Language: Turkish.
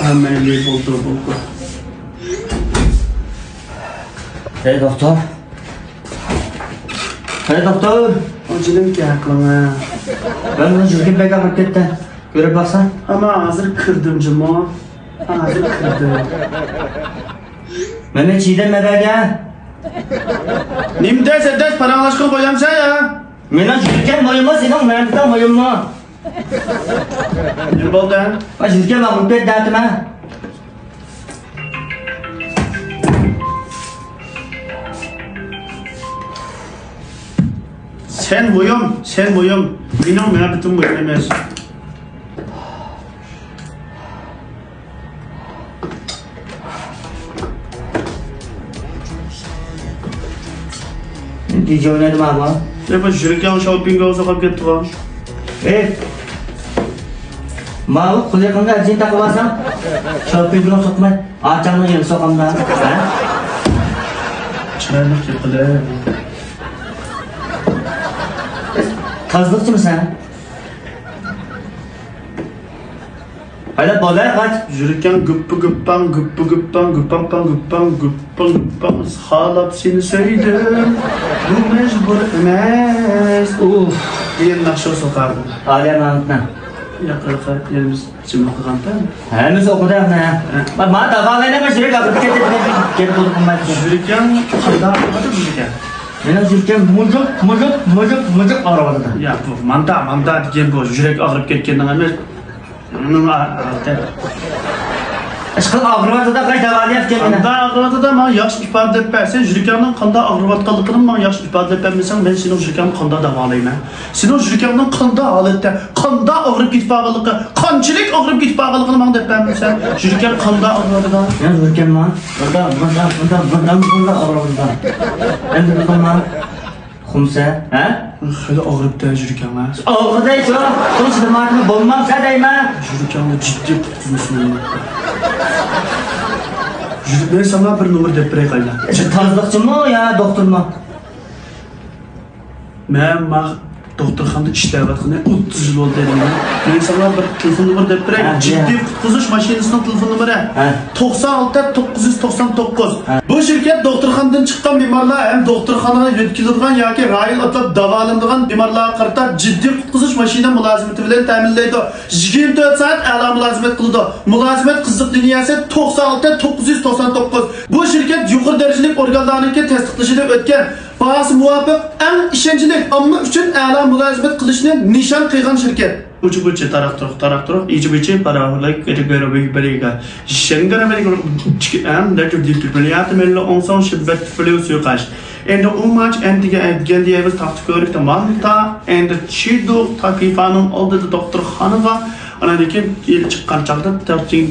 Hemen bir buldu. Hey doktor. Hey doktor. Acilin ki aklına. Ben bunu çirkin bek hareketten. Görüp baksan. Ama hazır kırdım cuma. Hazır kırdım. Mehmet çiğdem meberge. Nimde sedes paranlaşkın koyam sen ya. Menen çirkin boyunma senin Mehmet'ten boyunma. Ne oldu ya? Ben çirkin bakıp et derdim ha. Sen buyum. Benim ya bütün buyum emez. Diye oynadım ama. Defa jürgen shopping olsa kalk gitti lan. Mau kuliah kau nggak cinta kawasan? Shopping belum sokmat. Acang yang sokam dah. Çaylık yapılı. Kazdıkçı mısın sen? Hala boleh kaç? Jürgen gıppang halap seni söyledim. Bu mecbur emez. Diyen nakşa sokardım. Alem anlatma. Yakaladı yerimiz için okudan da. Hemiz okudu ne? Bak bana davalayana ben şuraya kapıp geri bulup bulmayı. Jürgen kanda adı jürgen. Benim Türkiye'm mucuk arabada. Ya bu manda diyen bu jürek ağrıp ketkendan emez. Onun ağrıdı. Aşkın ağrıvatı da kaç davalayap kendine. Kanda ağrıvatı da bana yaxşı ifade etpersen, jürgen'in kanda ağrıvatkalıkının bana yaxşı ifade etpermesen ben senin jürgen'in kanda davalayayım. Senin jürgen'in kanda haletde, kanda ağrıp gitpağılıkı, kançilik ağrıp gitpağılıkını bana etpermesen, jürgen kanda ağrıvatı da. Ya Türkiye'm lan. Burada arabada. Hem de bundan kumse, he? Hele ağrıp da jürgen lan. Ağrıda hiç yok. Sonuçta martını bulmam sen deyme. Jürgen'le ciddi tutmuşsun. Ben sana bir numara depreye kayla. Tazlıkçı mı ya doktor mu? Ben doktorxanada işləyətxana 30 yıl oldu dedim. Ben sana bir telefon numara depreye ciddi kutkuzuş maşinesinin telefon numara 96 999. Bu şirket doktorxanadan çıkan mimarlar hem doktorxanaya yetkililgan yoki rayil atlab davolanadigan bemorlarga qarata ciddi kutkuzuş maşina mulozimati bilan ta'minlaydi. 24 saat a'lo mulozimat qiladi. Mulozimat qiziq liniyasi 96 999. Bu şirket yuqori darajali organlarniki tasdiqlashini o'tgan. Bahası muvafiq en işençilik amma üçün a'lo mulozimat qilishni nishon qilgan şirket. Ucu tarak turuq, ichi paraholik beriga. Şengara beriga en de diplomat mello onson şibbet flu suqash. Endi u maç endiga aytgan deymiz taxti ko'rik tamamta endi chidu taqifaning oldida doktorxonaga ana lekin el chiqqan chaqda tarjim